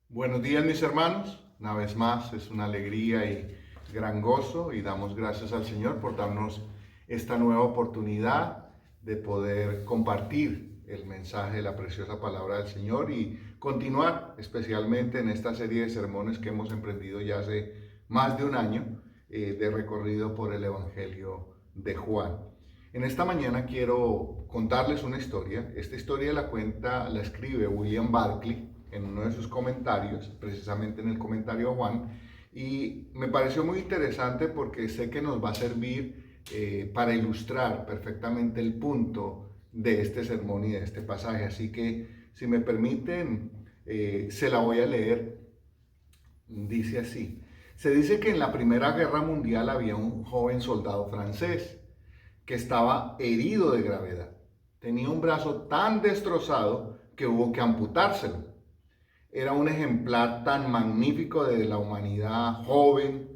Buenos días, mis hermanos. Una vez más es una alegría y gran gozo, y damos gracias al Señor por darnos esta nueva oportunidad de poder compartir el mensaje de la preciosa palabra del Señor y continuar especialmente en esta serie de sermones que hemos emprendido ya hace más de un año de recorrido por el Evangelio de Juan. En esta mañana quiero contarles una historia. Esta historia la escribe William Barclay en uno de sus comentarios, precisamente en el comentario a Juan, y me pareció muy interesante porque sé que nos va a servir para ilustrar perfectamente el punto de este sermón y de este pasaje. Así que, si me permiten, se la voy a leer. Dice así: se dice que en la Primera Guerra Mundial había un joven soldado francés que estaba herido de gravedad. Tenía un brazo tan destrozado que hubo que amputárselo. Era un ejemplar tan magnífico de la humanidad joven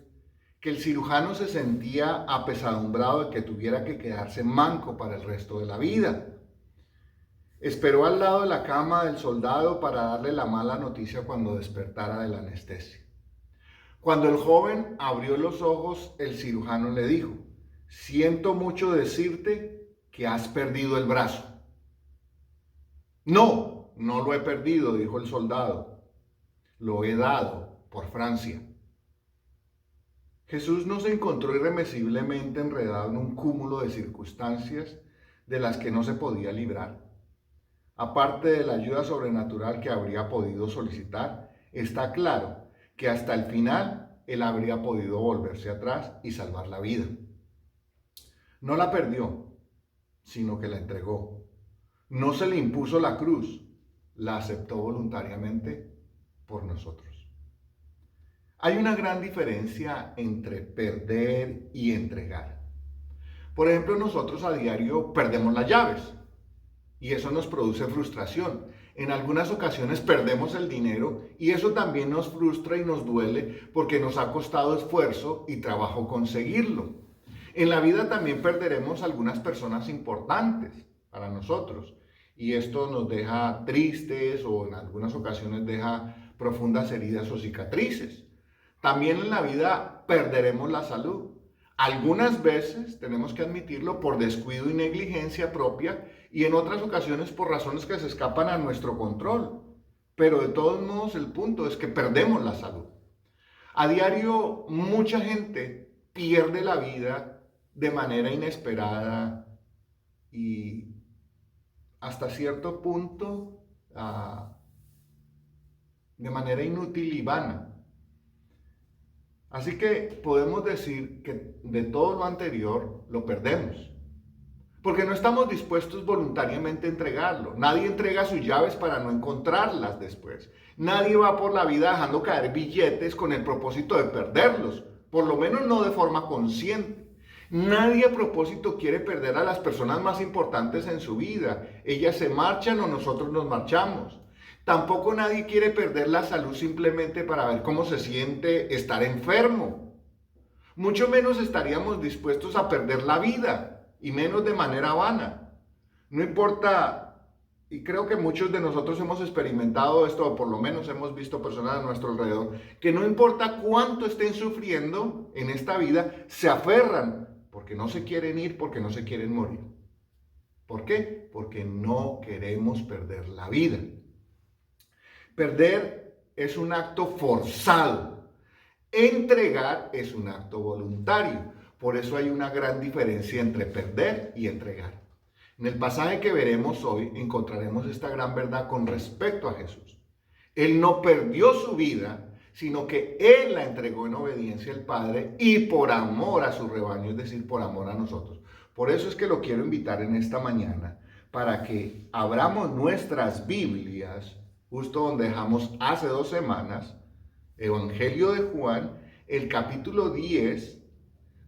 que el cirujano se sentía apesadumbrado de que tuviera que quedarse manco para el resto de la vida. Esperó al lado de la cama del soldado para darle la mala noticia cuando despertara de la anestesia. Cuando el joven abrió los ojos, el cirujano le dijo: siento mucho decirte que has perdido el brazo. No, no lo he perdido, dijo el soldado. Lo he dado por Francia. Jesús no se encontró irremisiblemente enredado en un cúmulo de circunstancias de las que no se podía librar. Aparte de la ayuda sobrenatural que habría podido solicitar, está claro que hasta el final él habría podido volverse atrás y salvar la vida. No la perdió, sino que la entregó. No se le impuso la cruz, la aceptó voluntariamente por nosotros. Hay una gran diferencia entre perder y entregar. Por ejemplo, nosotros a diario perdemos las llaves y eso nos produce frustración. En algunas ocasiones perdemos el dinero y eso también nos frustra y nos duele porque nos ha costado esfuerzo y trabajo conseguirlo. En la vida también perderemos algunas personas importantes para nosotros y esto nos deja tristes o en algunas ocasiones deja profundas heridas o cicatrices. También en la vida perderemos la salud. Algunas veces tenemos que admitirlo por descuido y negligencia propia y en otras ocasiones por razones que se escapan a nuestro control. Pero de todos modos el punto es que perdemos la salud. A diario mucha gente pierde la vida de manera inesperada y hasta cierto punto de manera inútil y vana. Así que podemos decir que de todo lo anterior lo perdemos, porque no estamos dispuestos voluntariamente a entregarlo. Nadie entrega sus llaves para no encontrarlas después. Nadie va por la vida dejando caer billetes con el propósito de perderlos, por lo menos no de forma consciente. Nadie a propósito quiere perder a las personas más importantes en su vida. Ellas se marchan o nosotros nos marchamos. Tampoco nadie quiere perder la salud simplemente para ver cómo se siente estar enfermo. Mucho menos estaríamos dispuestos a perder la vida, y menos de manera vana. No importa, y creo que muchos de nosotros hemos experimentado esto, o por lo menos hemos visto personas a nuestro alrededor, que no importa cuánto estén sufriendo en esta vida, se aferran, porque no se quieren ir, porque no se quieren morir. ¿Por qué? Porque no queremos perder la vida. Perder es un acto forzado. Entregar es un acto voluntario. Por eso hay una gran diferencia entre perder y entregar. En el pasaje que veremos hoy encontraremos esta gran verdad con respecto a Jesús. Él no perdió su vida, sino que Él la entregó en obediencia al Padre y por amor a su rebaño, es decir, por amor a nosotros. Por eso es que lo quiero invitar en esta mañana para que abramos nuestras Biblias, justo donde dejamos hace 2 semanas, Evangelio de Juan, el capítulo 10,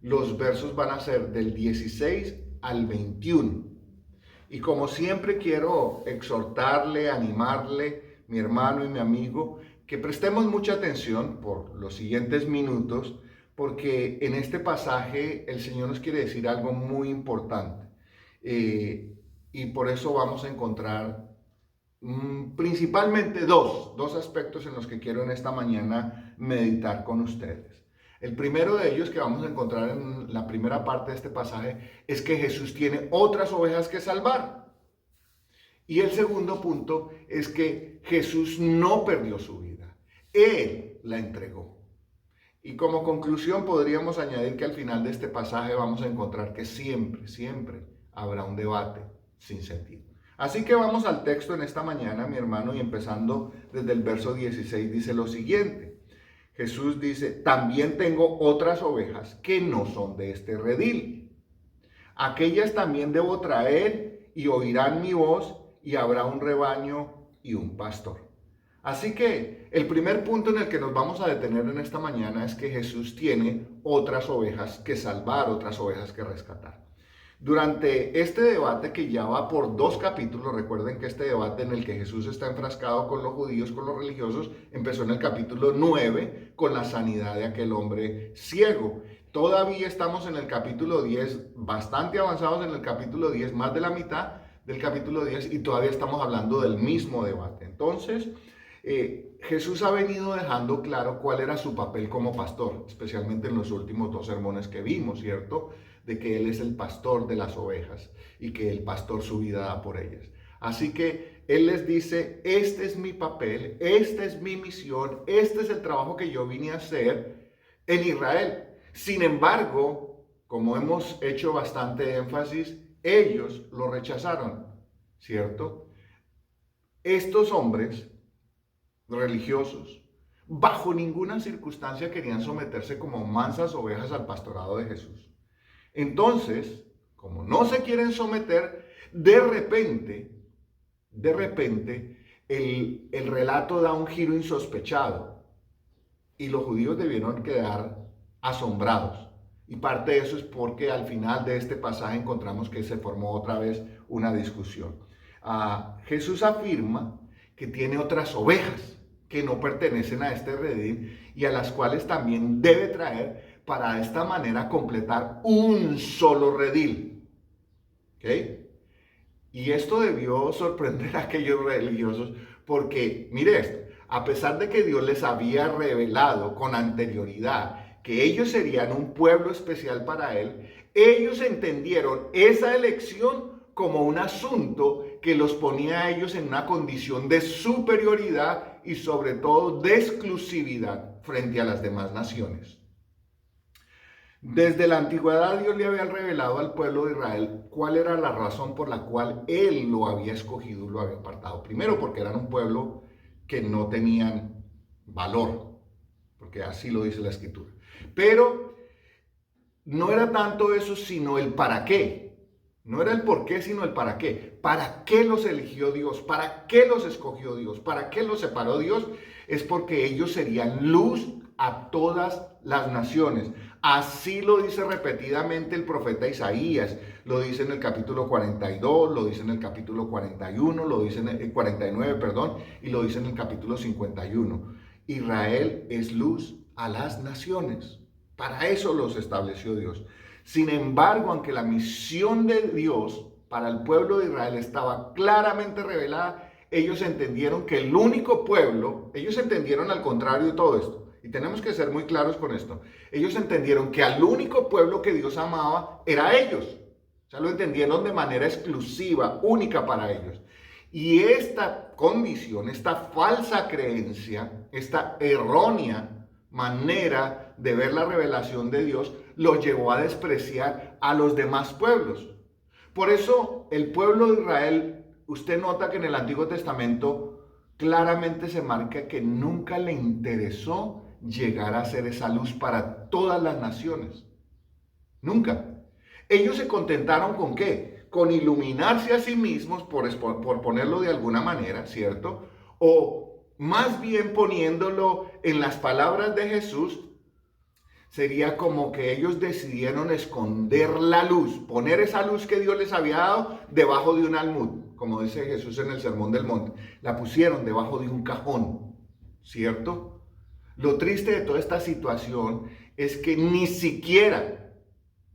los versos van a ser del 16 al 21. Y como siempre quiero exhortarle, animarle, mi hermano y mi amigo, que prestemos mucha atención por los siguientes minutos, porque en este pasaje el Señor nos quiere decir algo muy importante. Y por eso vamos a encontrar principalmente dos aspectos en los que quiero en esta mañana meditar con ustedes. El primero de ellos que vamos a encontrar en la primera parte de este pasaje es que Jesús tiene otras ovejas que salvar. Y el segundo punto es que Jesús no perdió su vida, Él la entregó. Y como conclusión podríamos añadir que al final de este pasaje vamos a encontrar que siempre habrá un debate sin sentido. Así que vamos al texto en esta mañana, mi hermano, y empezando desde el verso 16 dice lo siguiente. Jesús dice, también tengo otras ovejas que no son de este redil. Aquellas también debo traer y oirán mi voz y habrá un rebaño y un pastor. Así que el primer punto en el que nos vamos a detener en esta mañana es que Jesús tiene otras ovejas que salvar, otras ovejas que rescatar. Durante este debate que ya va por 2 capítulos, recuerden que este debate en el que Jesús está enfrascado con los judíos, con los religiosos, empezó en el capítulo 9 con la sanidad de aquel hombre ciego. Todavía estamos en el capítulo 10, bastante avanzados en el capítulo 10, más de la mitad del capítulo 10 y todavía estamos hablando del mismo debate. Entonces, Jesús ha venido dejando claro cuál era su papel como pastor, especialmente en los últimos 2 sermones que vimos, ¿cierto? De que Él es el pastor de las ovejas y que el pastor su vida da por ellas. Así que Él les dice, este es mi papel, esta es mi misión, este es el trabajo que yo vine a hacer en Israel. Sin embargo, como hemos hecho bastante énfasis, ellos lo rechazaron, ¿cierto? Estos hombres religiosos, bajo ninguna circunstancia querían someterse como mansas ovejas al pastorado de Jesús. Entonces, como no se quieren someter, de repente, el relato da un giro insospechado y los judíos debieron quedar asombrados. Y parte de eso es porque al final de este pasaje encontramos que se formó otra vez una discusión. Jesús afirma que tiene otras ovejas que no pertenecen a este redil y a las cuales también debe traer para de esta manera completar un solo redil. ¿Ok? Y esto debió sorprender a aquellos religiosos porque, mire esto, a pesar de que Dios les había revelado con anterioridad que ellos serían un pueblo especial para Él, ellos entendieron esa elección como un asunto que los ponía a ellos en una condición de superioridad y sobre todo de exclusividad frente a las demás naciones. Desde la antigüedad Dios le había revelado al pueblo de Israel cuál era la razón por la cual Él lo había escogido y lo había apartado. Primero porque eran un pueblo que no tenían valor, porque así lo dice la Escritura. Pero no era tanto eso, sino el para qué. No era el por qué, sino el para qué. ¿Para qué los eligió Dios? ¿Para qué los escogió Dios? ¿Para qué los separó Dios? Es porque ellos serían luz a todas las naciones. Así lo dice repetidamente el profeta Isaías. Lo dice en el capítulo 42, lo dice en el capítulo 41, lo dice en el 49, perdón, y lo dice en el capítulo 51. Israel es luz a las naciones. Para eso los estableció Dios. Sin embargo, aunque la misión de Dios para el pueblo de Israel estaba claramente revelada, ellos entendieron que el único pueblo, ellos entendieron al contrario de todo esto, y tenemos que ser muy claros con esto, ellos entendieron que al único pueblo que Dios amaba era ellos, o sea, lo entendieron de manera exclusiva, única para ellos. Y esta condición, esta falsa creencia, esta errónea manera de ver la revelación de Dios, los llevó a despreciar a los demás pueblos. Por eso el pueblo de Israel, usted nota que en el Antiguo Testamento claramente se marca que nunca le interesó llegar a ser esa luz para todas las naciones. Nunca. Ellos se contentaron ¿con qué? Con iluminarse a sí mismos, por ponerlo de alguna manera, ¿cierto? O más bien poniéndolo en las palabras de Jesús, sería como que ellos decidieron esconder la luz, poner esa luz que Dios les había dado debajo de un almud, como dice Jesús en el Sermón del Monte, la pusieron debajo de un cajón, ¿cierto? Lo triste de toda esta situación es que ni siquiera,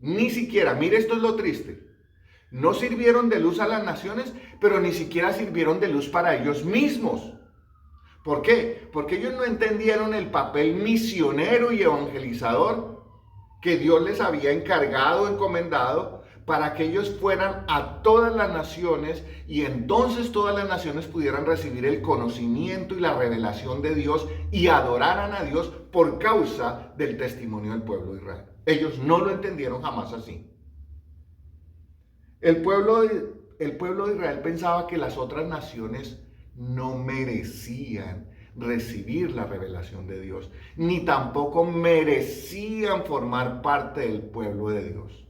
mire, esto es lo triste, no sirvieron de luz a las naciones, pero ni siquiera sirvieron de luz para ellos mismos. ¿Por qué? Porque ellos no entendieron el papel misionero y evangelizador que Dios les había encargado, encomendado, para que ellos fueran a todas las naciones y entonces todas las naciones pudieran recibir el conocimiento y la revelación de Dios y adoraran a Dios por causa del testimonio del pueblo de Israel. Ellos no lo entendieron jamás así. El pueblo de Israel pensaba que las otras naciones no merecían recibir la revelación de Dios, ni tampoco merecían formar parte del pueblo de Dios.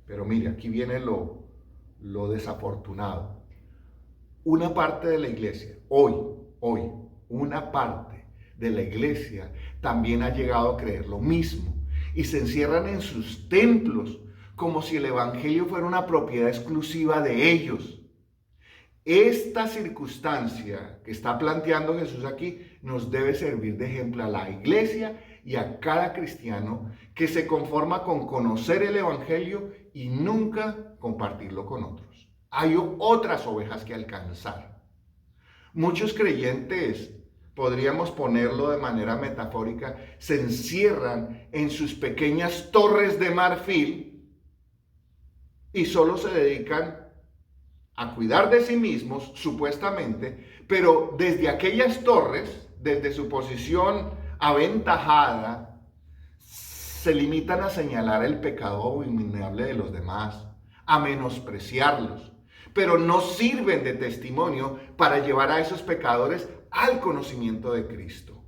Pero mire, aquí viene lo desafortunado. Una parte de la iglesia, hoy, una parte de la iglesia también ha llegado a creer lo mismo y se encierran en sus templos como si el evangelio fuera una propiedad exclusiva de ellos. Esta circunstancia que está planteando Jesús aquí nos debe servir de ejemplo a la iglesia y a cada cristiano que se conforma con conocer el evangelio y nunca compartirlo con otros. Hay otras ovejas que alcanzar. Muchos creyentes, podríamos ponerlo de manera metafórica, se encierran en sus pequeñas torres de marfil y solo se dedican a cuidar de sí mismos, supuestamente, pero desde aquellas torres, desde su posición aventajada, se limitan a señalar el pecado abominable de los demás, a menospreciarlos, pero no sirven de testimonio para llevar a esos pecadores al conocimiento de Cristo,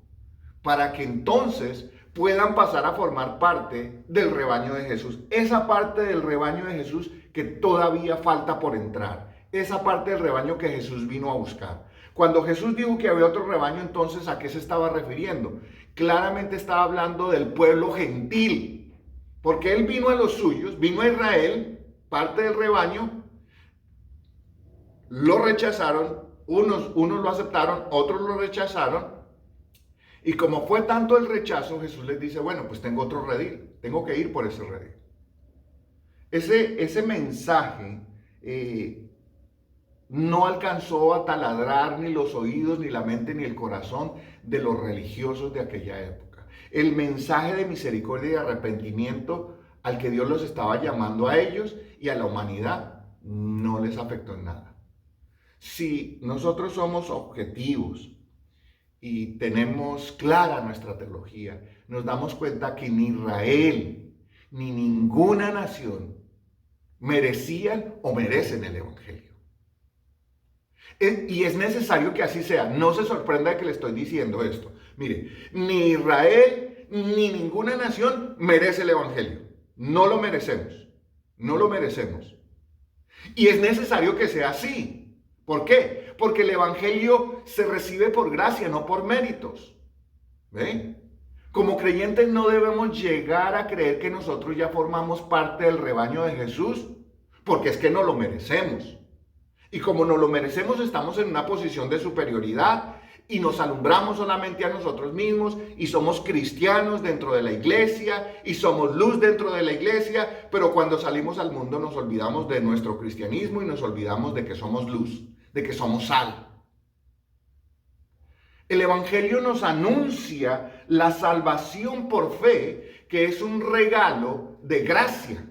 para que entonces puedan pasar a formar parte del rebaño de Jesús, esa parte del rebaño de Jesús que todavía falta por entrar. Esa parte del rebaño que Jesús vino a buscar. Cuando Jesús dijo que había otro rebaño, entonces ¿a qué se estaba refiriendo? Claramente estaba hablando del pueblo gentil, porque Él vino a los suyos, vino a Israel, parte del rebaño, lo rechazaron, unos lo aceptaron, otros lo rechazaron, y como fue tanto el rechazo, Jesús les dice, bueno, pues tengo otro redil, tengo que ir por ese redil. Ese mensaje no alcanzó a taladrar ni los oídos, ni la mente, ni el corazón de los religiosos de aquella época. El mensaje de misericordia y arrepentimiento al que Dios los estaba llamando a ellos y a la humanidad no les afectó en nada. Si nosotros somos objetivos y tenemos clara nuestra teología, nos damos cuenta que ni Israel ni ninguna nación merecían o merecen el evangelio. Y es necesario que así sea. No se sorprenda de que le estoy diciendo esto. Mire, ni Israel ni ninguna nación merece el evangelio. No lo merecemos. No lo merecemos. Y es necesario que sea así. ¿Por qué? Porque el evangelio se recibe por gracia, no por méritos. ¿Ven? Como creyentes no debemos llegar a creer que nosotros ya formamos parte del rebaño de Jesús, porque es que no lo merecemos. Y como no lo merecemos, estamos en una posición de superioridad y nos alumbramos solamente a nosotros mismos y somos cristianos dentro de la iglesia y somos luz dentro de la iglesia, pero cuando salimos al mundo nos olvidamos de nuestro cristianismo y nos olvidamos de que somos luz, de que somos sal. El evangelio nos anuncia la salvación por fe, que es un regalo de gracia.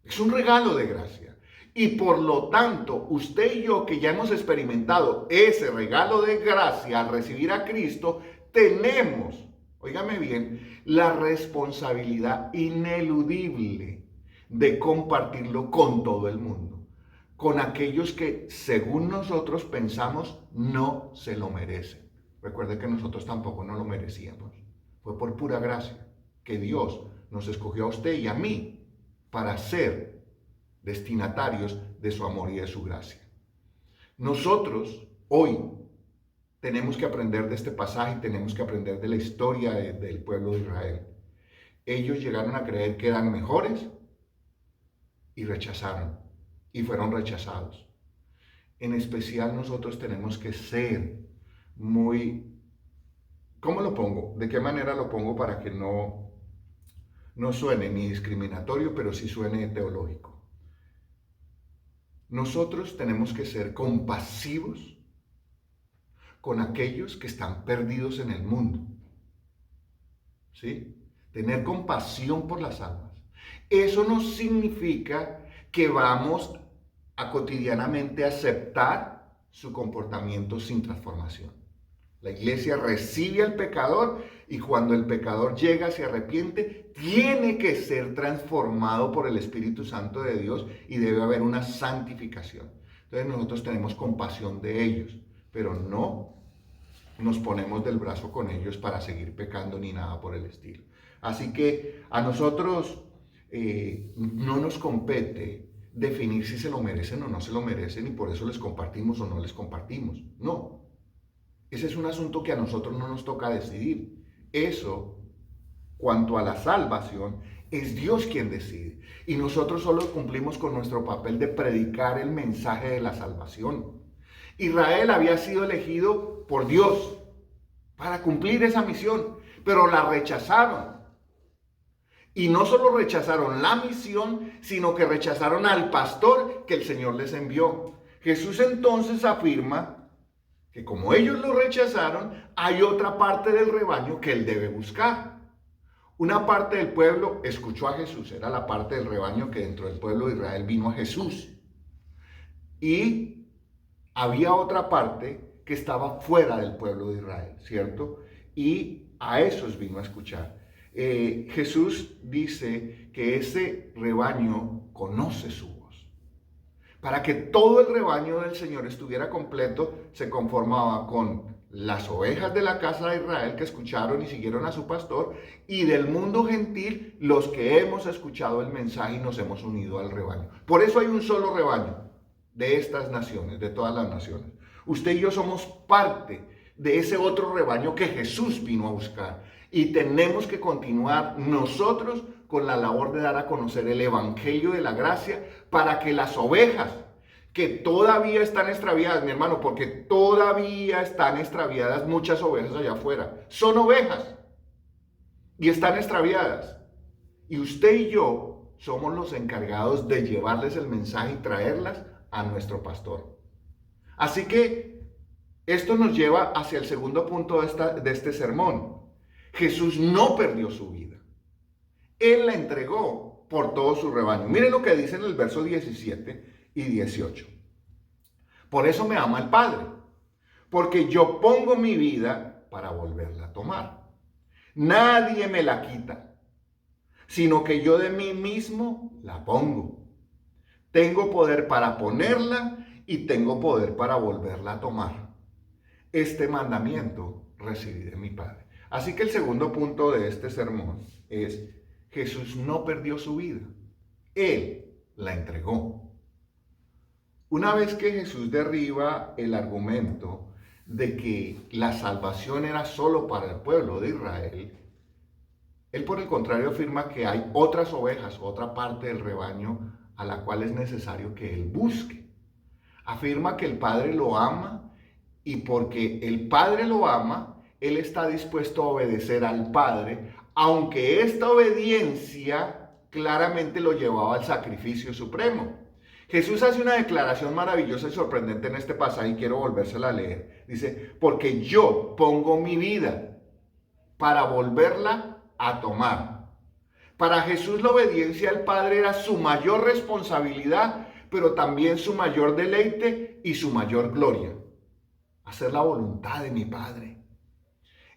Es un regalo de gracia. Y por lo tanto, usted y yo que ya hemos experimentado ese regalo de gracia al recibir a Cristo, tenemos, óigame bien, la responsabilidad ineludible de compartirlo con todo el mundo, con aquellos que, según nosotros pensamos, no se lo merecen. Recuerde que nosotros tampoco no lo merecíamos. Fue por pura gracia que Dios nos escogió a usted y a mí para ser destinatarios de su amor y de su gracia. Nosotros hoy tenemos que aprender de este pasaje y tenemos que aprender de la historia del pueblo de Israel. Ellos llegaron a creer que eran mejores y rechazaron y fueron rechazados. en especial nosotros tenemos que ser muy, ¿cómo lo pongo? ¿De qué manera lo pongo para que no suene ni discriminatorio, pero sí suene teológico? Nosotros tenemos que ser compasivos con aquellos que están perdidos en el mundo, ¿sí? Tener compasión por las almas. Eso no significa que vamos a cotidianamente aceptar su comportamiento sin transformación. La iglesia recibe al pecador y cuando el pecador llega, se arrepiente, tiene que ser transformado por el Espíritu Santo de Dios y debe haber una santificación. Entonces nosotros tenemos compasión de ellos, pero no nos ponemos del brazo con ellos para seguir pecando ni nada por el estilo. Así que a nosotros no nos compete definir si se lo merecen o no se lo merecen y por eso les compartimos o no les compartimos. No, ese es un asunto que a nosotros no nos toca decidir. Eso, cuanto a la salvación, es Dios quien decide. Y nosotros solo cumplimos con nuestro papel de predicar el mensaje de la salvación. Israel había sido elegido por Dios para cumplir esa misión, pero la rechazaron. Y no solo rechazaron la misión, sino que rechazaron al pastor que el Señor les envió. Jesús entonces afirma que como ellos lo rechazaron, hay otra parte del rebaño que él debe buscar. Una parte del pueblo escuchó a Jesús, era la parte del rebaño que dentro del pueblo de Israel vino a Jesús. Y había otra parte que estaba fuera del pueblo de Israel, ¿cierto? Y a esos vino a escuchar. Jesús dice que ese rebaño conoce su voz. Para que todo el rebaño del Señor estuviera completo, se conformaba con las ovejas de la casa de Israel que escucharon y siguieron a su pastor, y del mundo gentil los que hemos escuchado el mensaje y nos hemos unido al rebaño. Por eso hay un solo rebaño de estas naciones, de todas las naciones. Usted y yo somos parte de ese otro rebaño que Jesús vino a buscar. Y tenemos que continuar nosotros con la labor de dar a conocer el evangelio de la gracia para que las ovejas que todavía están extraviadas, mi hermano, porque todavía están extraviadas muchas ovejas allá afuera. Son ovejas y están extraviadas. Y usted y yo somos los encargados de llevarles el mensaje y traerlas a nuestro pastor. Así que esto nos lleva hacia el segundo punto de este sermón. Jesús no perdió su vida. Él la entregó por todo su rebaño. Miren lo que dice en el verso 17 y 18. Por eso me ama el Padre, porque yo pongo mi vida para volverla a tomar. Nadie me la quita, sino que yo de mí mismo la pongo. Tengo poder para ponerla y tengo poder para volverla a tomar. Este mandamiento recibí de mi Padre. Así que el segundo punto de este sermón es: Jesús no perdió su vida, Él la entregó. Una vez que Jesús derriba el argumento de que la salvación era solo para el pueblo de Israel, Él por el contrario afirma que hay otras ovejas, otra parte del rebaño a la cual es necesario que Él busque. Afirma que el Padre lo ama y porque el Padre lo ama, Él está dispuesto a obedecer al Padre, aunque esta obediencia claramente lo llevaba al sacrificio supremo. Jesús hace una declaración maravillosa y sorprendente en este pasaje y quiero volvérsela a leer. Dice, porque yo pongo mi vida para volverla a tomar. Para Jesús la obediencia al Padre era su mayor responsabilidad, pero también su mayor deleite y su mayor gloria. Hacer la voluntad de mi Padre.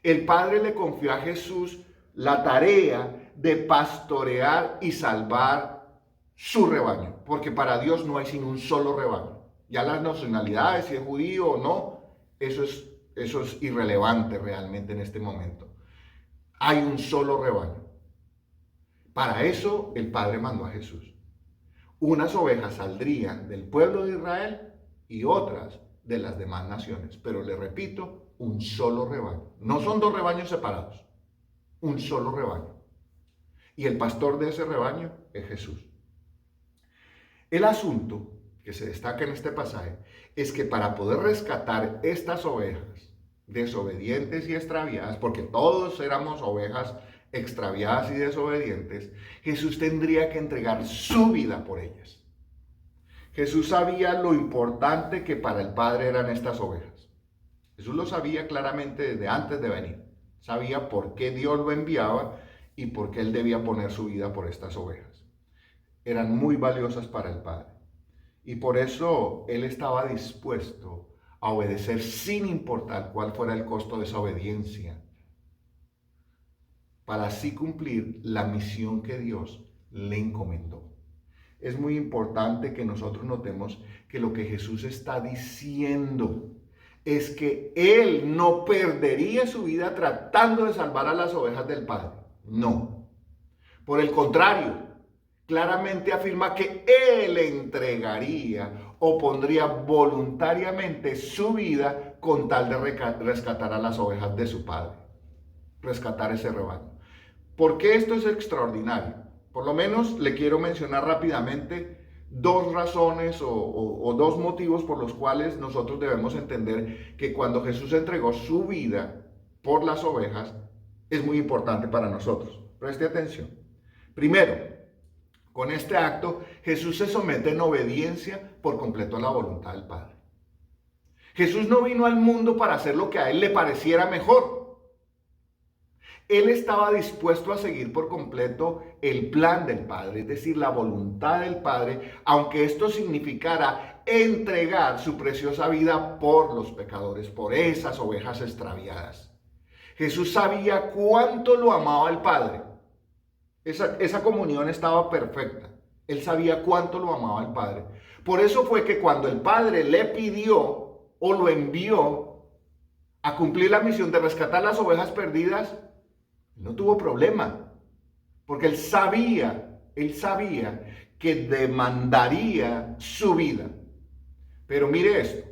El Padre le confió a Jesús la tarea de pastorear y salvar su rebaño, porque para Dios no hay sino un solo rebaño. Ya las nacionalidades, si es judío o no, eso es irrelevante realmente en este momento. Hay un solo rebaño. Para eso el Padre mandó a Jesús. Unas ovejas saldrían del pueblo de Israel y otras de las demás naciones. Pero le repito, un solo rebaño. No son dos rebaños separados. Un solo rebaño. Y el pastor de ese rebaño es Jesús. El asunto que se destaca en este pasaje es que para poder rescatar estas ovejas desobedientes y extraviadas, porque todos éramos ovejas extraviadas y desobedientes, Jesús tendría que entregar su vida por ellas. Jesús sabía lo importante que para el Padre eran estas ovejas. Jesús lo sabía claramente desde antes de venir. Sabía por qué Dios lo enviaba y por qué Él debía poner su vida por estas ovejas. Eran muy valiosas para el Padre. Y por eso Él estaba dispuesto a obedecer sin importar cuál fuera el costo de esa obediencia, para así cumplir la misión que Dios le encomendó. Es muy importante que nosotros notemos que lo que Jesús está diciendo es que Él no perdería su vida tratando de salvar a las ovejas del Padre. No. Por el contrario, claramente afirma que Él entregaría o pondría voluntariamente su vida con tal de rescatar a las ovejas de su Padre. Rescatar ese rebaño. ¿Por qué esto es extraordinario? Por lo menos le quiero mencionar rápidamente dos razones o dos motivos por los cuales nosotros debemos entender que cuando Jesús entregó su vida por las ovejas, es muy importante para nosotros. Preste atención. Primero, con este acto, Jesús se somete en obediencia por completo a la voluntad del Padre. Jesús no vino al mundo para hacer lo que a Él le pareciera mejor. Él estaba dispuesto a seguir por completo el plan del Padre, es decir, la voluntad del Padre, aunque esto significara entregar su preciosa vida por los pecadores, por esas ovejas extraviadas. Jesús sabía cuánto lo amaba el Padre. Esa comunión estaba perfecta. Él sabía cuánto lo amaba el Padre. Por eso fue que cuando el Padre le pidió o lo envió a cumplir la misión de rescatar las ovejas perdidas, no tuvo problema, porque él sabía que demandaría su vida. Pero mire esto,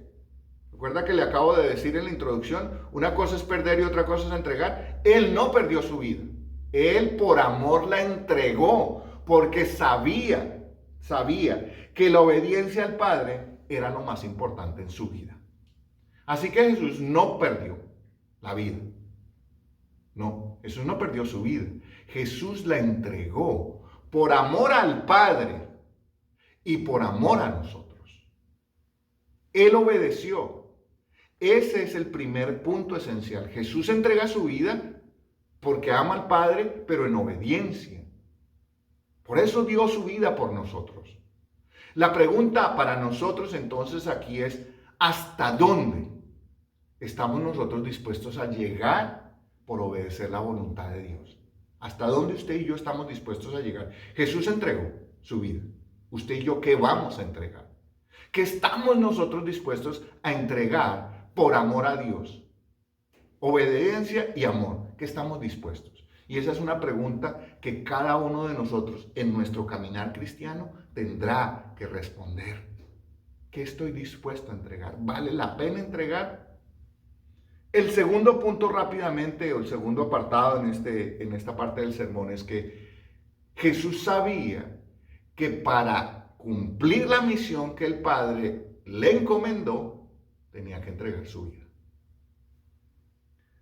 recuerda que le acabo de decir en la introducción, una cosa es perder y otra cosa es entregar. Él no perdió su vida, él por amor la entregó, porque sabía que la obediencia al Padre era lo más importante en su vida. Así que Jesús no perdió la vida. No, Jesús no perdió su vida. Jesús la entregó por amor al Padre y por amor a nosotros. Él obedeció. Ese es el primer punto esencial. Jesús entrega su vida porque ama al Padre, pero en obediencia. Por eso dio su vida por nosotros. La pregunta para nosotros entonces aquí es, ¿hasta dónde estamos nosotros dispuestos a llegar por obedecer la voluntad de Dios? ¿Hasta dónde usted y yo estamos dispuestos a llegar? Jesús entregó su vida. Usted y yo, ¿qué vamos a entregar? ¿Qué estamos nosotros dispuestos a entregar por amor a Dios? Obediencia y amor. ¿Qué estamos dispuestos? Y esa es una pregunta que cada uno de nosotros en nuestro caminar cristiano tendrá que responder. ¿Qué estoy dispuesto a entregar? ¿Vale la pena entregar? El segundo punto rápidamente, o el segundo apartado en esta parte del sermón, es que Jesús sabía que para cumplir la misión que el Padre le encomendó, tenía que entregar su vida.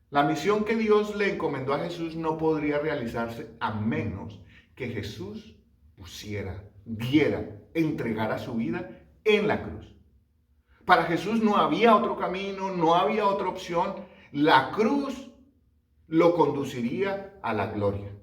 La misión que Dios le encomendó a Jesús no podría realizarse a menos que Jesús entregara su vida en la cruz. Para Jesús no había otro camino, no había otra opción. La cruz lo conduciría a la gloria.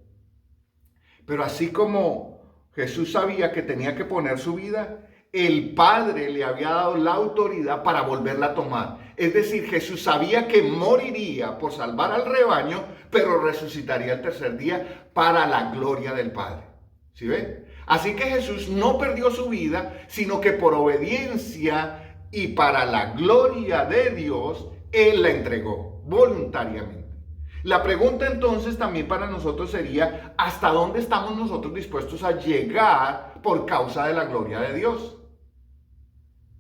Pero así como Jesús sabía que tenía que poner su vida, el Padre le había dado la autoridad para volverla a tomar. Es decir, Jesús sabía que moriría por salvar al rebaño, pero resucitaría el tercer día para la gloria del Padre. ¿Sí ve? Así que Jesús no perdió su vida, sino que por obediencia y para la gloria de Dios, Él la entregó voluntariamente. La pregunta entonces también para nosotros sería, ¿hasta dónde estamos nosotros dispuestos a llegar por causa de la gloria de Dios?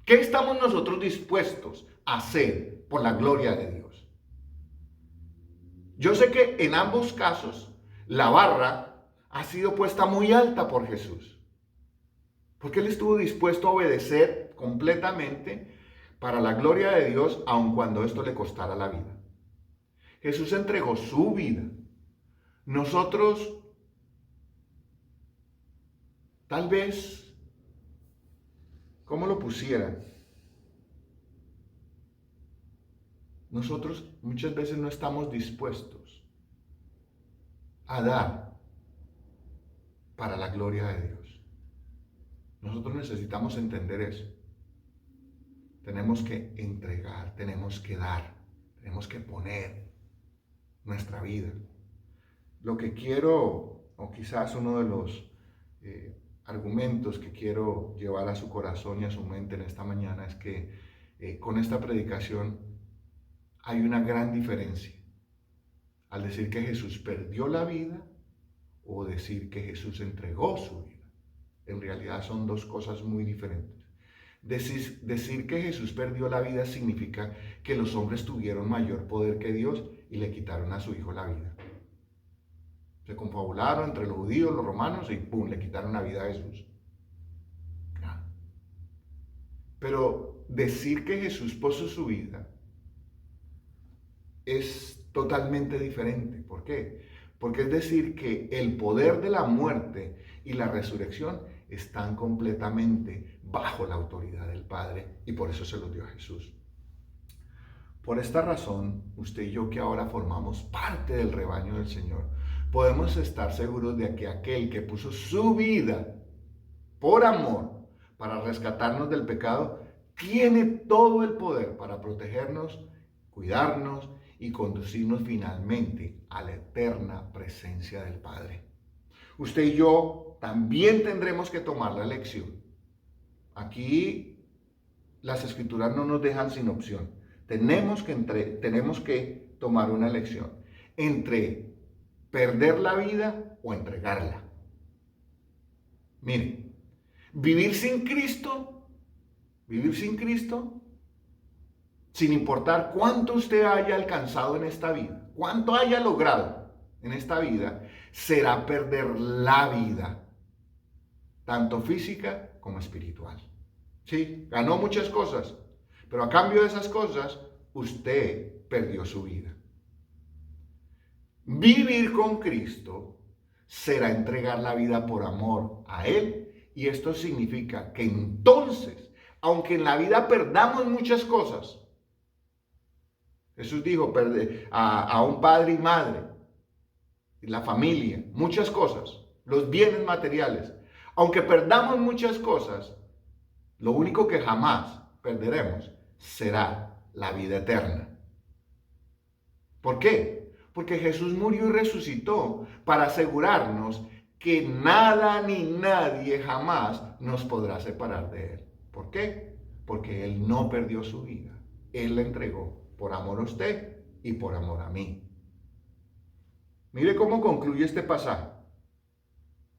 ¿Qué estamos nosotros dispuestos a hacer por la gloria de Dios? Yo sé que en ambos casos la barra ha sido puesta muy alta por Jesús, porque Él estuvo dispuesto a obedecer completamente para la gloria de Dios, aun cuando esto le costara la vida. Jesús entregó su vida. Nosotros, tal vez, ¿cómo lo pusiera? Nosotros muchas veces no estamos dispuestos a dar para la gloria de Dios. Nosotros necesitamos entender eso. Tenemos que entregar, tenemos que dar, tenemos que poner nuestra vida. Lo que quiero, o quizás uno de los argumentos que quiero llevar a su corazón y a su mente en esta mañana es que con esta predicación hay una gran diferencia al decir que Jesús perdió la vida o decir que Jesús entregó su vida. En realidad son dos cosas muy diferentes. Decir que Jesús perdió la vida significa que los hombres tuvieron mayor poder que Dios y le quitaron a su hijo la vida. Se confabularon entre los judíos, los romanos y ¡pum!, le quitaron la vida a Jesús. Pero decir que Jesús puso su vida es totalmente diferente. ¿Por qué? Porque es decir que el poder de la muerte y la resurrección están completamente bajo la autoridad del Padre y por eso se los dio a Jesús. Por esta razón, usted y yo que ahora formamos parte del rebaño del Señor, podemos estar seguros de que aquel que puso su vida por amor para rescatarnos del pecado, tiene todo el poder para protegernos, cuidarnos y conducirnos finalmente a la eterna presencia del Padre. Usted y yo también tendremos que tomar la elección. Aquí las Escrituras no nos dejan sin opción. Tenemos que tomar una elección entre perder la vida o entregarla. Mire, vivir sin Cristo, sin importar cuánto usted haya alcanzado en esta vida, cuánto haya logrado en esta vida, será perder la vida, tanto física como espiritual. Sí, ganó muchas cosas, pero a cambio de esas cosas, usted perdió su vida. Vivir con Cristo será entregar la vida por amor a Él, y esto significa que entonces, aunque en la vida perdamos muchas cosas, Jesús dijo a un padre y madre, la familia, muchas cosas, los bienes materiales. Aunque perdamos muchas cosas, lo único que jamás perderemos será la vida eterna. ¿Por qué? Porque Jesús murió y resucitó para asegurarnos que nada ni nadie jamás nos podrá separar de Él. ¿Por qué? Porque Él no perdió su vida. Él la entregó por amor a usted y por amor a mí. Mire cómo concluye este pasaje.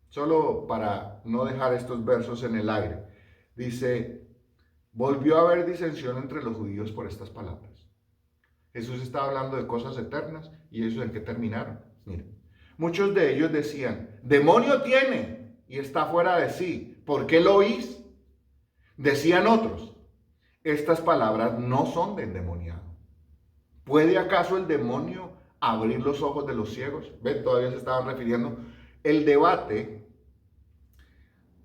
Solo para no dejar estos versos en el aire. Dice, volvió a haber disensión entre los judíos por estas palabras. Jesús estaba hablando de cosas eternas y ellos en qué terminaron. Mire, muchos de ellos decían, demonio tiene y está fuera de sí. ¿Por qué lo oís? Decían otros, estas palabras no son de endemoniado. ¿Puede acaso el demonio abrir los ojos de los ciegos? ¿Ven? Todavía se estaban refiriendo. El debate,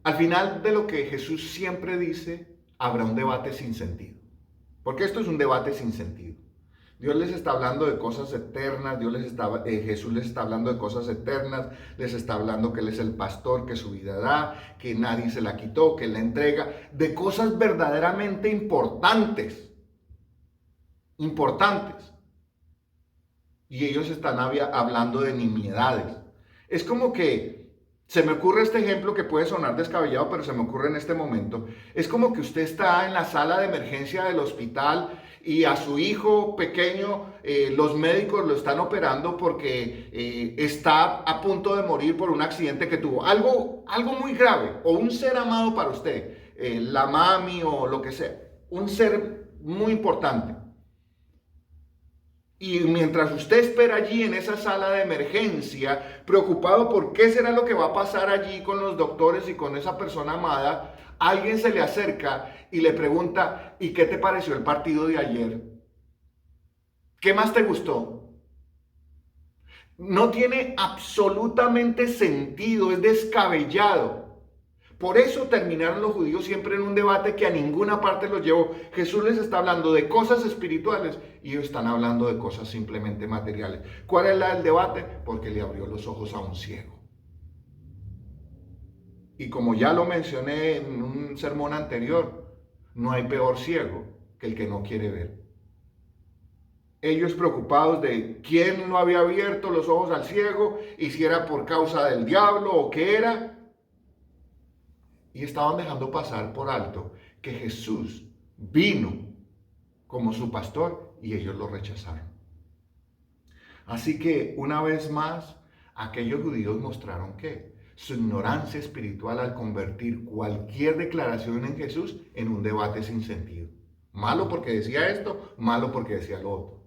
al final de lo que Jesús siempre dice, habrá un debate sin sentido. Porque esto es un debate sin sentido. Dios les está hablando de cosas eternas, Jesús les está hablando de cosas eternas, les está hablando que Él es el pastor, que su vida da, que nadie se la quitó, que Él la entrega, de cosas verdaderamente importantes. Y ellos están hablando de nimiedades. Es como que se me ocurre este ejemplo que puede sonar descabellado, pero se me ocurre en este momento. Es como que usted está en la sala de emergencia del hospital y a su hijo pequeño los médicos lo están operando porque está a punto de morir por un accidente que tuvo. Algo muy grave, o un ser amado para usted, la mami o lo que sea, un ser muy importante. Y mientras usted espera allí en esa sala de emergencia, preocupado por qué será lo que va a pasar allí con los doctores y con esa persona amada, alguien se le acerca y le pregunta, ¿y qué te pareció el partido de ayer? ¿Qué más te gustó? No tiene absolutamente sentido, es descabellado. Por eso terminaron los judíos siempre en un debate que a ninguna parte los llevó. Jesús les está hablando de cosas espirituales y ellos están hablando de cosas simplemente materiales. ¿Cuál es el debate? Porque le abrió los ojos a un ciego. Y como ya lo mencioné en un sermón anterior, no hay peor ciego que el que no quiere ver. Ellos preocupados de quién lo había abierto los ojos al ciego y si era por causa del diablo o qué era. Y estaban dejando pasar por alto que Jesús vino como su pastor y ellos lo rechazaron. Así que una vez más, aquellos judíos mostraron que su ignorancia espiritual al convertir cualquier declaración en Jesús en un debate sin sentido. Malo porque decía esto, malo porque decía lo otro.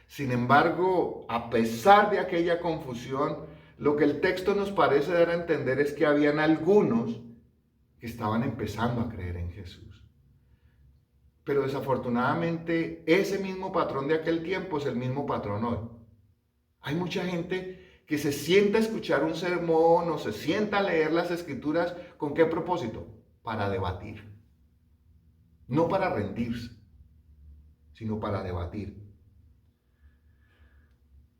Sin embargo, a pesar de aquella confusión, lo que el texto nos parece dar a entender es que habían algunos que estaban empezando a creer en Jesús. Pero desafortunadamente, ese mismo patrón de aquel tiempo es el mismo patrón hoy. Hay mucha gente que se sienta a escuchar un sermón o se sienta a leer las escrituras. ¿Con qué propósito? Para debatir. No para rendirse, sino para debatir.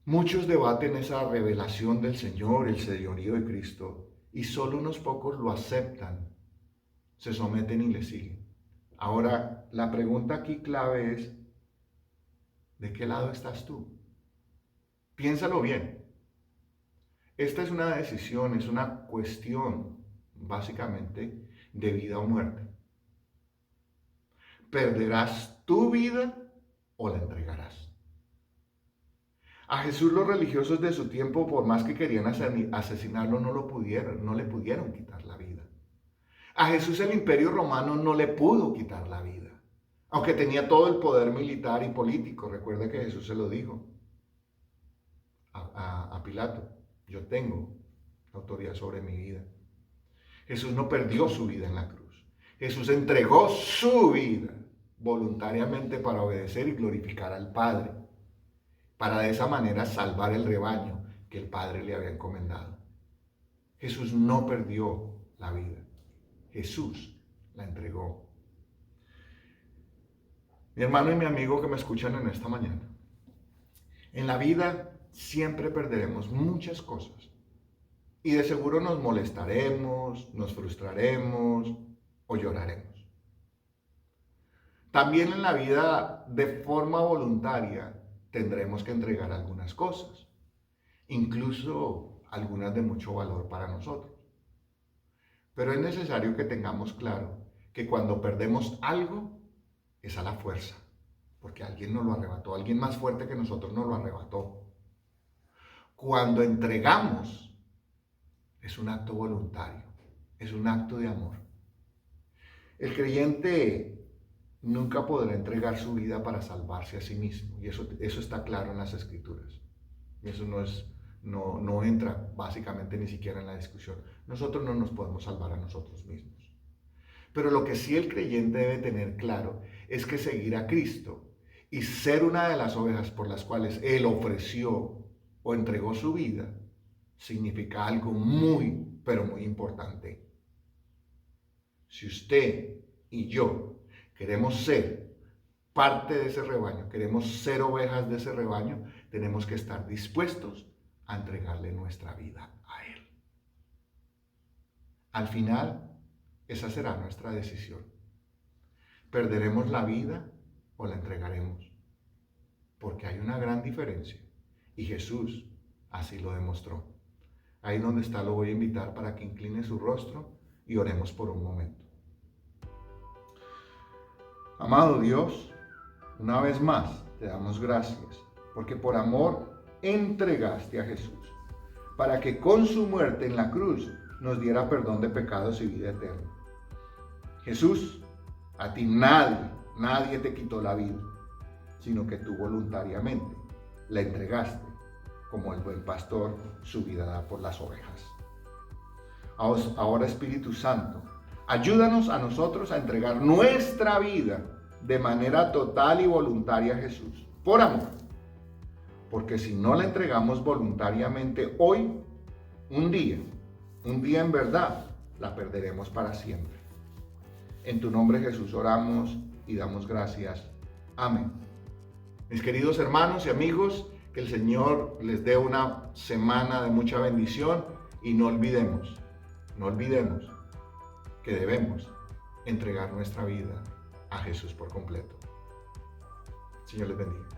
Muchos debaten esa revelación del Señor, el señorío de Cristo, y solo unos pocos lo aceptan, se someten y le siguen. Ahora, la pregunta aquí clave es, ¿de qué lado estás tú? Piénsalo bien. Esta es una decisión, es una cuestión, básicamente, de vida o muerte. ¿Perderás tu vida o la entregarás? A Jesús los religiosos de su tiempo, por más que querían asesinarlo, no le pudieron quitar la vida. A Jesús el Imperio Romano no le pudo quitar la vida, aunque tenía todo el poder militar y político. Recuerda que Jesús se lo dijo a Pilato: yo tengo autoridad sobre mi vida. Jesús no perdió su vida en la cruz. Jesús entregó su vida voluntariamente para obedecer y glorificar al Padre, para de esa manera salvar el rebaño que el Padre le había encomendado. Jesús no perdió la vida. Jesús la entregó. Mi hermano y mi amigo que me escuchan en esta mañana, en la vida siempre perderemos muchas cosas y de seguro nos molestaremos, nos frustraremos o lloraremos. También en la vida, de forma voluntaria, tendremos que entregar algunas cosas, incluso algunas de mucho valor para nosotros. Pero es necesario que tengamos claro que cuando perdemos algo es a la fuerza, porque alguien nos lo arrebató, alguien más fuerte que nosotros nos lo arrebató. Cuando entregamos es un acto voluntario, es un acto de amor. El creyente nunca podrá entregar su vida para salvarse a sí mismo, y eso está claro en las Escrituras. Y eso no entra básicamente ni siquiera en la discusión. Nosotros no nos podemos salvar a nosotros mismos. Pero lo que sí el creyente debe tener claro es que seguir a Cristo y ser una de las ovejas por las cuales Él ofreció o entregó su vida significa algo muy, pero muy importante. Si usted y yo queremos ser parte de ese rebaño, queremos ser ovejas de ese rebaño, tenemos que estar dispuestos a entregarle nuestra vida a Él. Al final, esa será nuestra decisión. ¿Perderemos la vida o la entregaremos? Porque hay una gran diferencia y Jesús así lo demostró. Ahí donde está lo voy a invitar para que incline su rostro y oremos por un momento. Amado Dios, una vez más te damos gracias porque por amor entregaste a Jesús para que con su muerte en la cruz nos diera perdón de pecados y vida eterna. Jesús, a ti nadie te quitó la vida, sino que tú voluntariamente la entregaste como el buen pastor su vida da por las ovejas. Ahora, Espíritu Santo, ayúdanos a nosotros a entregar nuestra vida de manera total y voluntaria a Jesús, por amor. Porque si no la entregamos voluntariamente hoy, un día en verdad, la perderemos para siempre. En tu nombre, Jesús, oramos y damos gracias. Amén. Mis queridos hermanos y amigos, que el Señor les dé una semana de mucha bendición y no olvidemos que debemos entregar nuestra vida a Jesús por completo. Señor les bendiga.